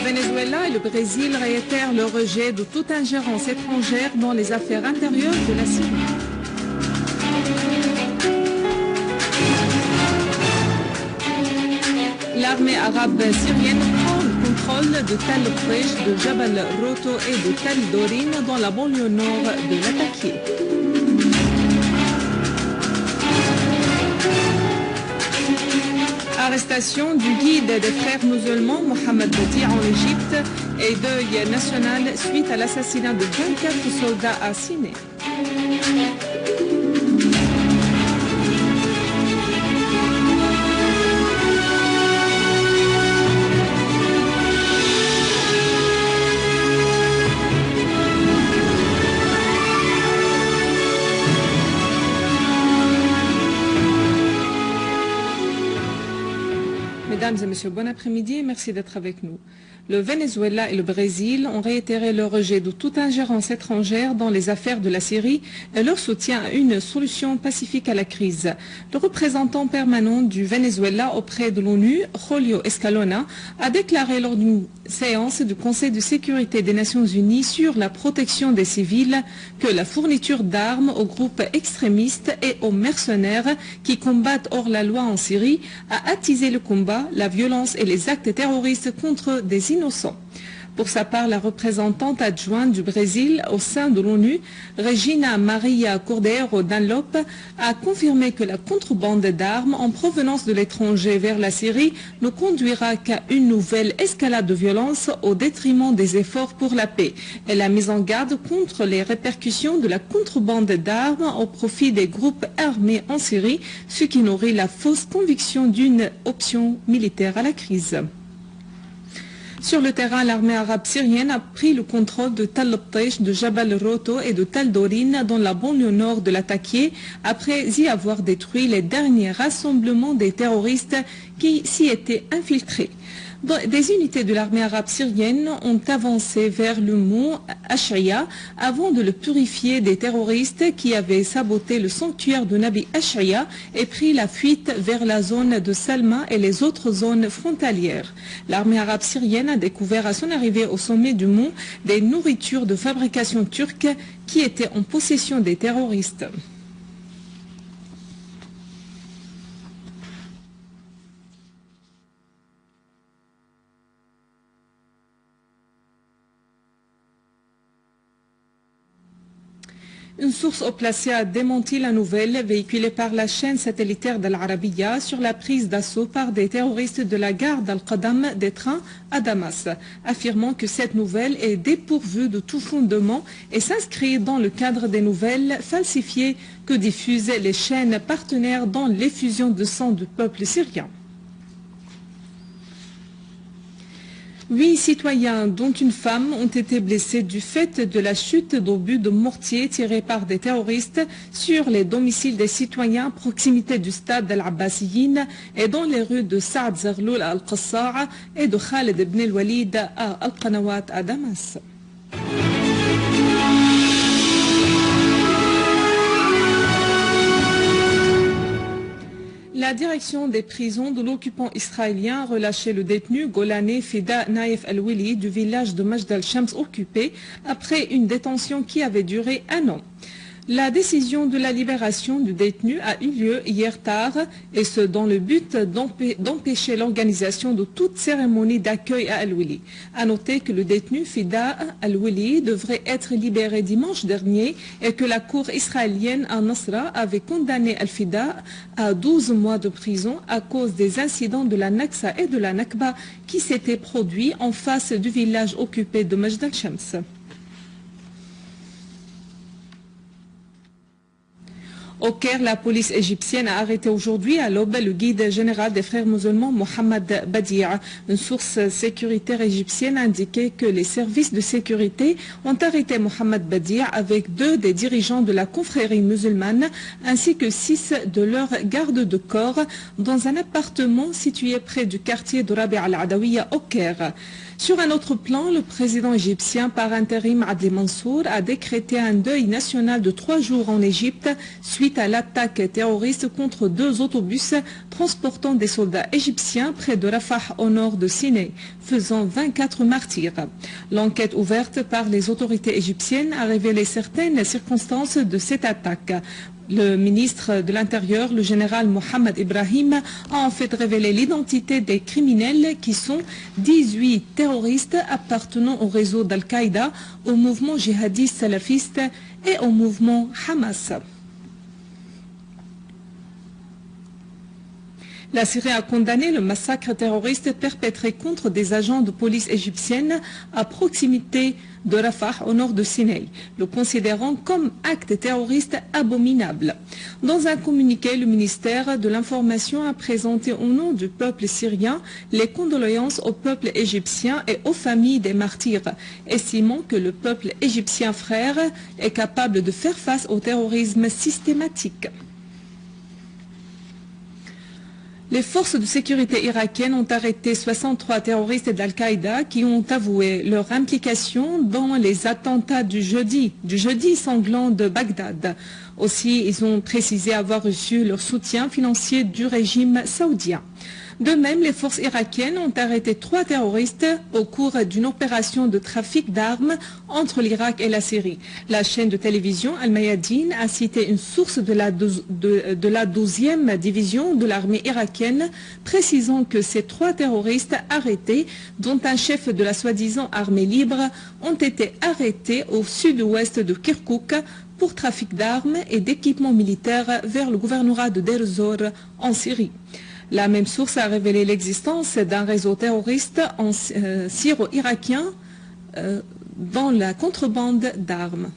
Venezuela et le Brésil réitèrent le rejet de toute ingérence étrangère dans les affaires intérieures de la Syrie. L'armée arabe syrienne prend le contrôle de Tal Brish, de Jabal Roto et de Tal Dorin dans la banlieue nord de Latakia. Arrestation du guide des frères musulmans Mohamed Badi en Égypte et deuil national suite à l'assassinat de 24 soldats à Siné. Mesdames et messieurs, bon après-midi et merci d'être avec nous. Le Venezuela et le Brésil ont réitéré leur rejet de toute ingérence étrangère dans les affaires de la Syrie et leur soutien à une solution pacifique à la crise. Le représentant permanent du Venezuela auprès de l'ONU, Julio Escalona, a déclaré lors d'une séance du Conseil de sécurité des Nations Unies sur la protection des civils que la fourniture d'armes aux groupes extrémistes et aux mercenaires qui combattent hors la loi en Syrie a attisé le combat, la violence et les actes terroristes contre des innocents. Pour sa part, la représentante adjointe du Brésil au sein de l'ONU, Regina Maria Cordeiro Dunlop, a confirmé que la contrebande d'armes en provenance de l'étranger vers la Syrie ne conduira qu'à une nouvelle escalade de violence au détriment des efforts pour la paix. Elle a mis en garde contre les répercussions de la contrebande d'armes au profit des groupes armés en Syrie, ce qui nourrit la fausse conviction d'une option militaire à la crise. Sur le terrain, l'armée arabe syrienne a pris le contrôle de Tal Brish, de Jabal Roto et de Tal Dorin dans la banlieue nord de Latakia après y avoir détruit les derniers rassemblements des terroristes qui s'y étaient infiltrés. Des unités de l'armée arabe syrienne ont avancé vers le mont Ashaya avant de le purifier des terroristes qui avaient saboté le sanctuaire de Nabi Ashaya et pris la fuite vers la zone de Salma et les autres zones frontalières. L'armée arabe syrienne a découvert à son arrivée au sommet du mont des nourritures de fabrication turque qui étaient en possession des terroristes. Une source haut placée a démenti la nouvelle véhiculée par la chaîne satellitaire d'Al Arabiya sur la prise d'assaut par des terroristes de la gare d'Al-Qadam des trains à Damas, affirmant que cette nouvelle est dépourvue de tout fondement et s'inscrit dans le cadre des nouvelles falsifiées que diffusent les chaînes partenaires dans l'effusion de sang du peuple syrien. 8 citoyens, dont une femme, ont été blessés du fait de la chute d'obus de mortier tirés par des terroristes sur les domiciles des citoyens à proximité du stade Al-Abbasiyin et dans les rues de Saad Zerloul Al-Qassa'a et de Khaled ibn al-Walid à Al-Qanawat à Damas. La direction des prisons de l'occupant israélien a relâché le détenu Golani Fida Naïf Al-Wili du village de Majd al-Shams occupé après une détention qui avait duré 1 an. La décision de la libération du détenu a eu lieu hier tard, et ce dans le but d'empêcher l'organisation de toute cérémonie d'accueil à Al-Wili. À noter que le détenu Fida Al-Wili devrait être libéré dimanche dernier et que la cour israélienne à Nasra avait condamné Al-Fida à 12 mois de prison à cause des incidents de la Naksa et de la Nakba qui s'étaient produits en face du village occupé de Majd al-Shams. Au Caire, la police égyptienne a arrêté aujourd'hui à l'aube le guide général des frères musulmans Mohamed Badi'. Une source sécuritaire égyptienne a indiqué que les services de sécurité ont arrêté Mohamed Badi' avec 2 des dirigeants de la confrérie musulmane ainsi que 6 de leurs gardes de corps dans un appartement situé près du quartier de Rabi' al-Adawiya au Caire. Sur un autre plan, le président égyptien par intérim Adli Mansour a décrété un deuil national de 3 jours en Égypte suite à l'attaque terroriste contre 2 autobus transportant des soldats égyptiens près de Rafah au nord de Sinaï, faisant 24 martyrs. L'enquête ouverte par les autorités égyptiennes a révélé certaines circonstances de cette attaque. Le ministre de l'Intérieur, le général Mohamed Ibrahim, a en fait révélé l'identité des criminels qui sont 18 terroristes appartenant au réseau d'Al-Qaïda, au mouvement djihadiste salafiste et au mouvement Hamas. La Syrie a condamné le massacre terroriste perpétré contre des agents de police égyptienne à proximité de Rafah au nord de Sinaï, le considérant comme acte terroriste abominable. Dans un communiqué, le ministère de l'Information a présenté au nom du peuple syrien les condoléances au peuple égyptien et aux familles des martyrs, estimant que le peuple égyptien frère est capable de faire face au terrorisme systématique. Les forces de sécurité irakiennes ont arrêté 63 terroristes d'Al-Qaïda qui ont avoué leur implication dans les attentats du jeudi sanglant de Bagdad. Aussi, ils ont précisé avoir reçu leur soutien financier du régime saoudien. De même, les forces irakiennes ont arrêté 3 terroristes au cours d'une opération de trafic d'armes entre l'Irak et la Syrie. La chaîne de télévision Al-Mayadeen a cité une source de la 12e division de l'armée irakienne, précisant que ces 3 terroristes arrêtés, dont un chef de la soi-disant armée libre, ont été arrêtés au sud-ouest de Kirkouk pour trafic d'armes et d'équipements militaires vers le gouvernorat de Deir ez-Zor en Syrie. La même source a révélé l'existence d'un réseau terroriste syro-irakien dans la contrebande d'armes.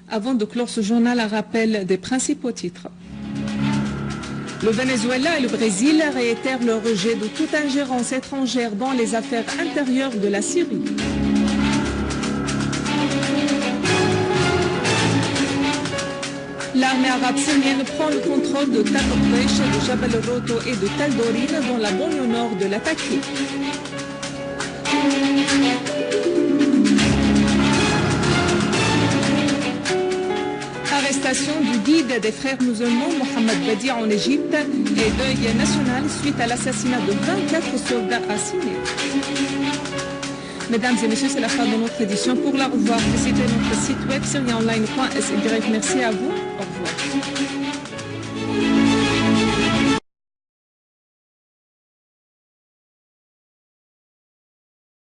Avant de clore ce journal, un rappel des principaux titres. Le Venezuela et le Brésil réitèrent leur rejet de toute ingérence étrangère dans les affaires intérieures de la Syrie. L'armée arabe syrienne prend le contrôle de Tatorbesh, de Jabal Roto et de Taldorin dans la banlieue nord de Latakia. Arrestation du guide des frères musulmans Mohamed Badi en Égypte et deuil national suite à l'assassinat de 24 soldats à Sinaï. Mesdames et messieurs, c'est la fin de notre édition. Pour la revoir, visitez notre site web syriaonline.sy. Merci à vous. Au revoir.